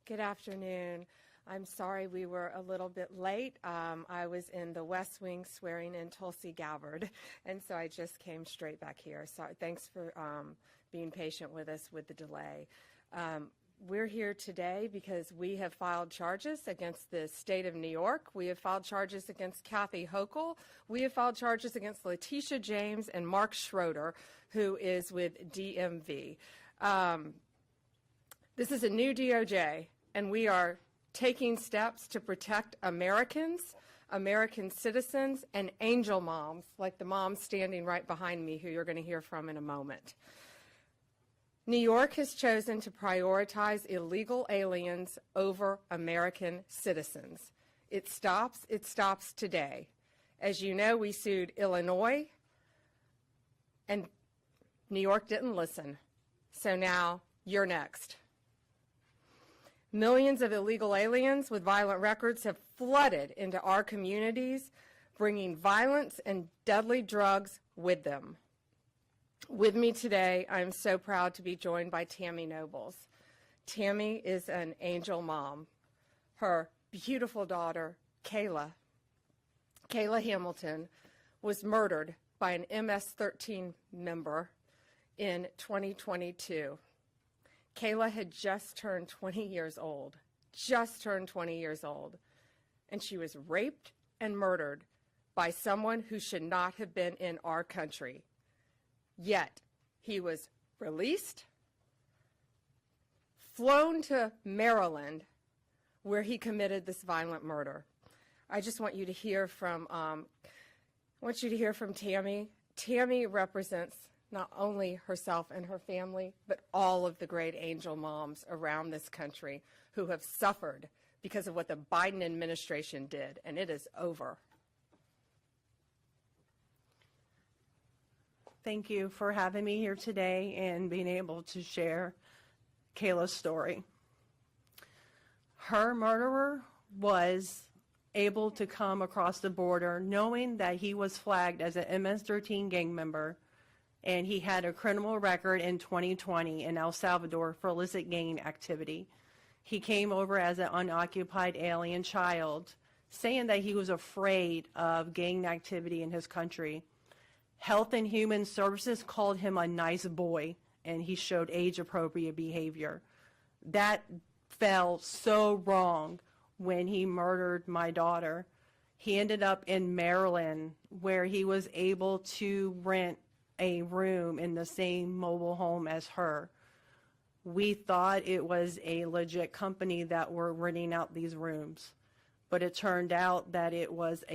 Good afternoon. I'm sorry we were a little bit late. I was in the West Wing swearing in Tulsi Gabbard, and so I just came straight back here. So thanks for being patient with us with the delay. We're here today because we have filed charges against the state of New York. We have filed charges against Kathy Hochul. We have filed charges against Letitia James and Mark Schroeder, who is with DMV. This is a new DOJ, and we are taking steps to protect Americans, American citizens, and angel moms, like the mom standing right behind me, who you're going to hear from in a moment. New York has chosen to prioritize illegal aliens over American citizens. It stops today. As you know, we sued Illinois, and New York didn't listen. So now you're next. Millions of illegal aliens with violent records have flooded into our communities, bringing violence and deadly drugs with them. With me today, I'm so proud to be joined by Tammy Nobles. Tammy is an angel mom. Her beautiful daughter, Kayla Hamilton, was murdered by an MS-13 member in 2022. Kayla had just turned 20 years old, and she was raped and murdered by someone who should not have been in our country. Yet, he was released, flown to Maryland, where he committed this violent murder. I just want you to hear from, Tammy. Tammy represents not only herself and her family, but all of the great angel moms around this country who have suffered because of what the Biden administration did, and it is over. Thank you for having me here today and being able to share Kayla's story. Her murderer was able to come across the border knowing that he was flagged as an MS-13 gang member, and he had a criminal record in 2020 in El Salvador for illicit gang activity. He came over as an unoccupied alien child, saying that he was afraid of gang activity in his country. Health and Human Services called him a nice boy, and he showed age-appropriate behavior. That fell so wrong when he murdered my daughter. He ended up in Maryland, where he was able to rent a room in the same mobile home as her. We thought it was a legit company that were renting out these rooms, but it turned out that it was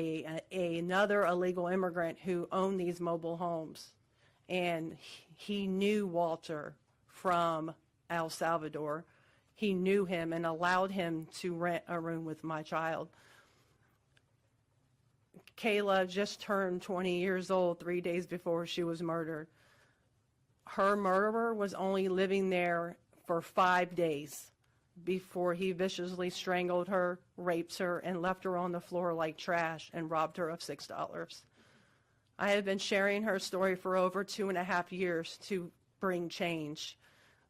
another illegal immigrant who owned these mobile homes, and he knew Walter from El Salvador. He knew him and allowed him to rent a room with my child. Kayla just turned 20 years old 3 days before she was murdered. Her murderer was only living there for 5 days before he viciously strangled her, raped her, and left her on the floor like trash and robbed her of $6. I have been sharing her story for over 2.5 years to bring change,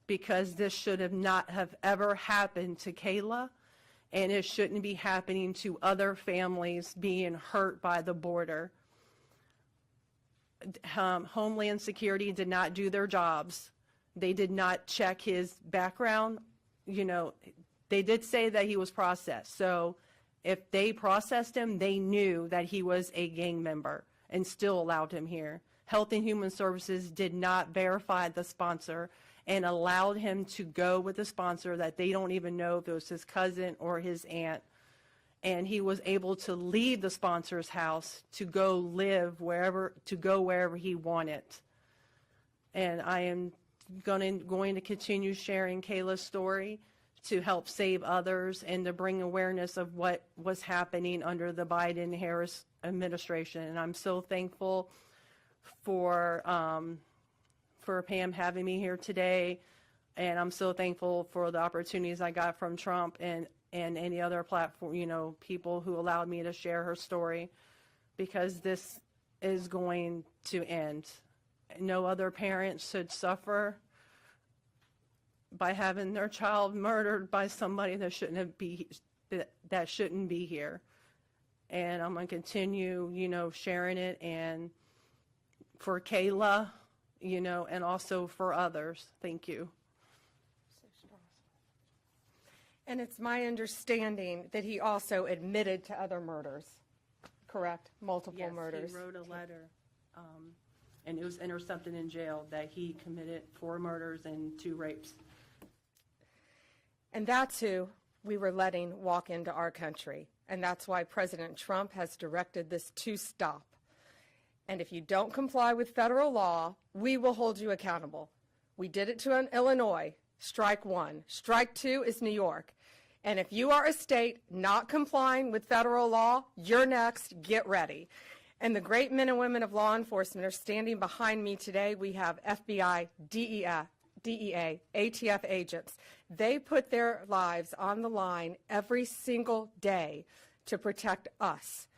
because this should have not have ever happened to Kayla, and it shouldn't be happening to other families being hurt by the border. Homeland Security did not do their jobs. They did not check his background. You know, they did say that he was processed. So if they processed him, they knew that he was a gang member and still allowed him here. Health and Human Services did not verify the sponsor and allowed him to go with a sponsor that they don't even know if it was his cousin or his aunt. And he was able to leave the sponsor's house to go live wherever he wanted. And I am going to continue sharing Kayla's story to help save others and to bring awareness of what was happening under the Biden-Harris administration. And I'm so thankful for Pam having me here today, and I'm so thankful for the opportunities I got from Trump and any other platform, people who allowed me to share her story, because this is going to end. No other parent should suffer by having their child murdered by somebody that shouldn't be here. And I'm going to continue, sharing it, and for Kayla, and also for others. Thank you. And it's my understanding that he also admitted to other murders, correct? Multiple murders. He wrote a letter, and it was intercepted in jail, that he committed 4 murders and 2 rapes. And that's who we were letting walk into our country. And that's why President Trump has directed this to stop. And if you don't comply with federal law, we will hold you accountable. We did it to Illinois, strike 1. Strike 2 is New York. And if you are a state not complying with federal law, you're next. Get ready. And the great men and women of law enforcement are standing behind me today. We have FBI, DEA, ATF agents. They put their lives on the line every single day to protect us.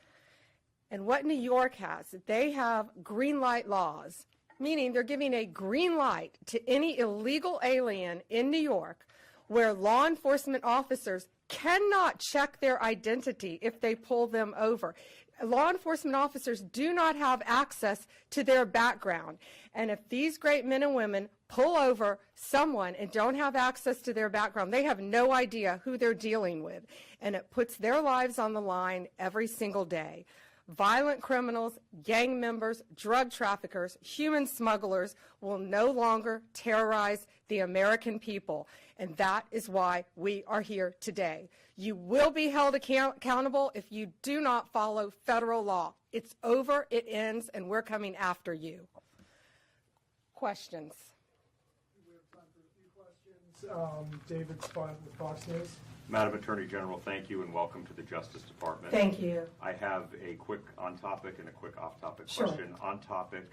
And what New York has, they have green light laws, meaning they're giving a green light to any illegal alien in New York where law enforcement officers cannot check their identity if they pull them over. Law enforcement officers do not have access to their background. And if these great men and women pull over someone and don't have access to their background, they have no idea who they're dealing with. And it puts their lives on the line every single day. Violent criminals, gang members, drug traffickers, human smugglers will no longer terrorize the American people. And that is why we are here today. You will be held accountable if you do not follow federal law. It's over, it ends, and we're coming after you. Questions? We have time for a few questions. David Spont with Fox News. Madam Attorney General, thank you and welcome to the Justice Department. Thank you. I have a quick on-topic and a quick off-topic Sure. question. On-topic,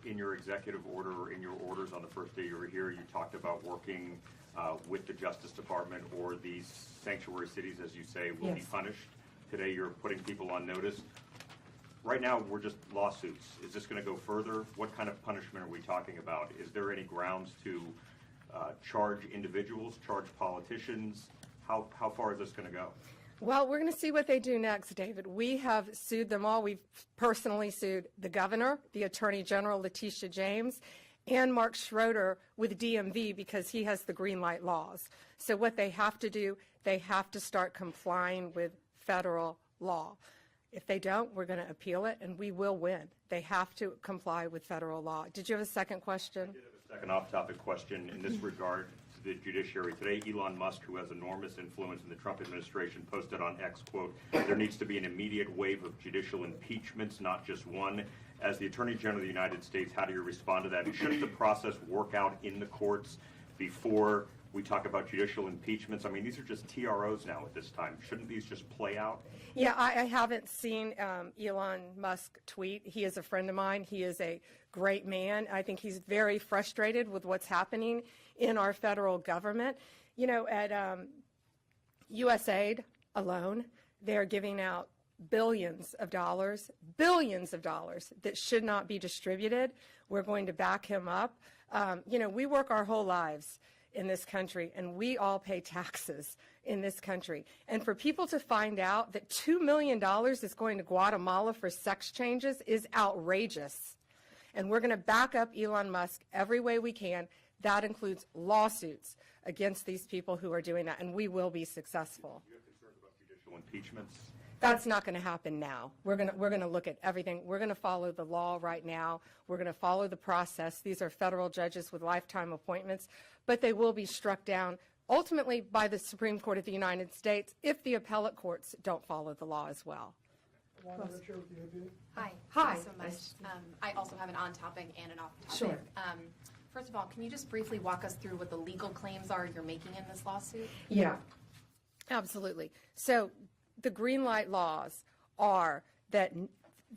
in your executive order or in your orders on the first day you were here, you talked about working with the Justice Department, or these sanctuary cities, as you say, will be Yes. punished. Today you're putting people on notice. Right now, we're just lawsuits. Is this going to go further? What kind of punishment are we talking about? Is there any grounds to charge individuals, charge politicians? How far is this going to go? Well, we're going to see what they do next, David. We have sued them all. We've personally sued the governor, the Attorney General, Letitia James, and Mark Schroeder with DMV because he has the green light laws. So what they have to do, they have to start complying with federal law. If they don't, we're going to appeal it, and we will win. They have to comply with federal law. Did you have a second question? I did have a second off-topic question in this regard to the judiciary. Today, Elon Musk, who has enormous influence in the Trump administration, posted on X, quote, "There needs to be an immediate wave of judicial impeachments, not just one." As the Attorney General of the United States, how do you respond to that? Shouldn't the process work out in the courts before we talk about judicial impeachments? I mean, these are just TROs now at this time. Shouldn't these just play out? Yeah, I haven't seen Elon Musk tweet. He is a friend of mine. He is a great man. I think he's very frustrated with what's happening in our federal government. You know, at USAID alone, they're giving out billions of dollars that should not be distributed. We're going to back him up. You know, we work our whole lives in this country, and we all pay taxes in this country. And for people to find out that $2 million is going to Guatemala for sex changes is outrageous. And we're going to back up Elon Musk every way we can. That includes lawsuits against these people who are doing that, and we will be successful. Do you have concerns about judicial impeachments? That's not going to happen now. We're going to look at everything. We're going to follow the law right now. We're going to follow the process. These are federal judges with lifetime appointments, but they will be struck down ultimately by the Supreme Court of the United States if the appellate courts don't follow the law as well. Wanda Richer with the APA. Hi. Hi. Thanks so much. I also have an on-topic and an off-topic. Sure. First of all, can you just briefly walk us through what the legal claims are you're making in this lawsuit? Yeah, absolutely. So the green light laws are that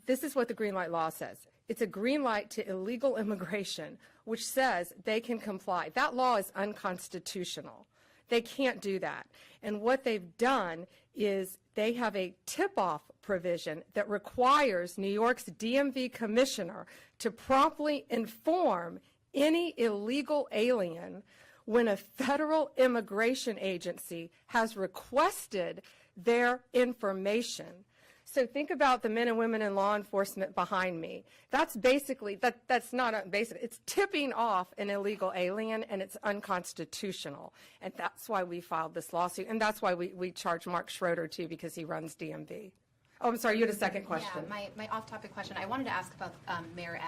this is what the green light law says. It's a green light to illegal immigration, which says they can comply. That law is unconstitutional. They can't do that. And what they've done is they have a tip-off provision that requires New York's DMV commissioner to promptly inform any illegal alien when a federal immigration agency has requested their information. So think about the men and women in law enforcement behind me. That's basically, that's not a basic, it's tipping off an illegal alien, and it's unconstitutional. And that's why we filed this lawsuit. And that's why we charge Mark Schroeder, too, because he runs DMV. Oh, I'm sorry, you had a second question. Yeah, my off-topic question. I wanted to ask about Mayor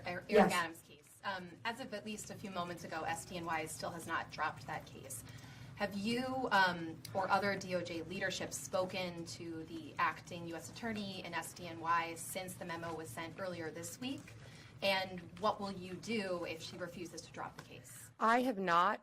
Eric Yes. Adams' case. As of at least a few moments ago, SDNY still has not dropped that case. Have you or other DOJ leadership spoken to the acting U.S. attorney in SDNY since the memo was sent earlier this week? And what will you do if she refuses to drop the case? I have not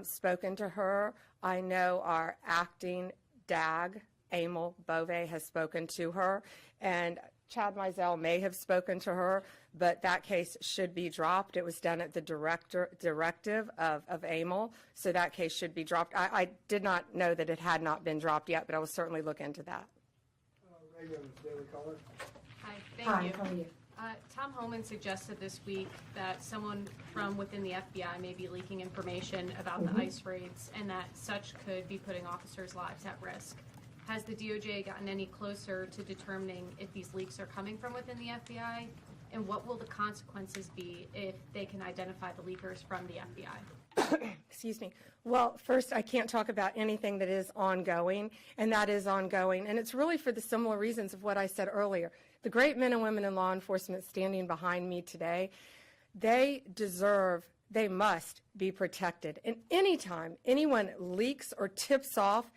spoken to her. I know our acting DAG, Emil Bove, has spoken to her, and Chad Mizell may have spoken to her, but that case should be dropped. It was done at the directive of Emil, so that case should be dropped. I did not know that it had not been dropped yet, but I will certainly look into that. Reagan, Daily Caller. Hi, thank you. How are you? Tom Homan suggested this week that someone from within the FBI may be leaking information about the ICE raids, and that such could be putting officers' lives at risk. Has the DOJ gotten any closer to determining if these leaks are coming from within the FBI? And what will the consequences be if they can identify the leakers from the FBI? Excuse me. Well, first, I can't talk about anything that is ongoing, and that is ongoing. And it's really for the similar reasons of what I said earlier. The great men and women in law enforcement standing behind me today, they must be protected. And anytime anyone leaks or tips off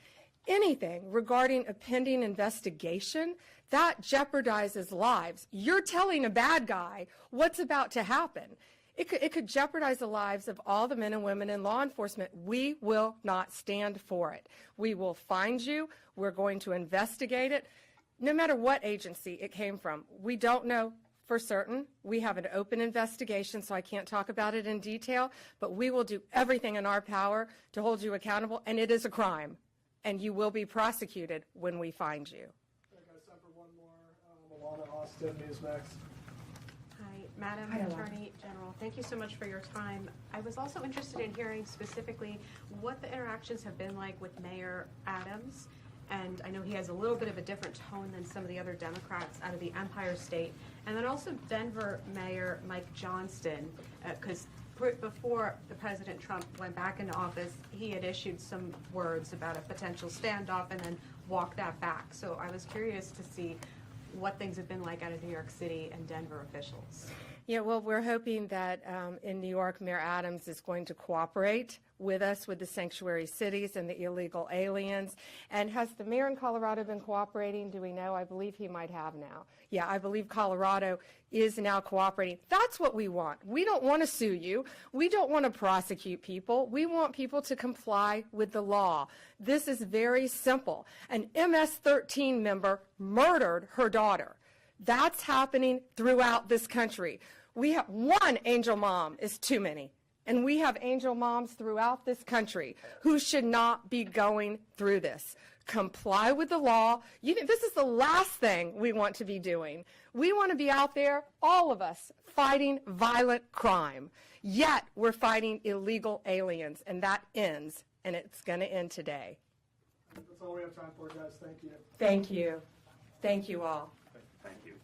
anything regarding a pending investigation, that jeopardizes lives. You're telling a bad guy what's about to happen. It could jeopardize the lives of all the men and women in law enforcement. We will not stand for it. We will find you. We're going to investigate it, no matter what agency it came from. We don't know for certain. We have an open investigation, so I can't talk about it in detail, but we will do everything in our power to hold you accountable, and it is a crime, and you will be prosecuted when we find you. I got time for one more. Alana Austin, Newsmax. Hi, Madam Hi, Alana. Attorney General. Thank you so much for your time. I was also interested in hearing specifically what the interactions have been like with Mayor Adams. And I know he has a little bit of a different tone than some of the other Democrats out of the Empire State. And then also Denver Mayor Mike Johnston, because before the President Trump went back into office, he had issued some words about a potential standoff and then walked that back. So I was curious to see what things have been like out of New York City and Denver officials. Yeah, well, we're hoping that in New York, Mayor Adams is going to cooperate with us with the sanctuary cities and the illegal aliens. And has the mayor in Colorado been cooperating? Do we know? I believe he might have now. Yeah, I believe Colorado is now cooperating. That's what we want. We don't want to sue you. We don't want to prosecute people. We want people to comply with the law. This is very simple. An MS-13 member murdered her daughter. That's happening throughout this country. We have one angel mom is too many. And we have angel moms throughout this country who should not be going through this. Comply with the law. This is the last thing we want to be doing. We want to be out there, all of us, fighting violent crime. Yet we're fighting illegal aliens, and that ends, and it's going to end today. That's all we have time for, guys. Thank you. Thank you. Thank you all. Thank you.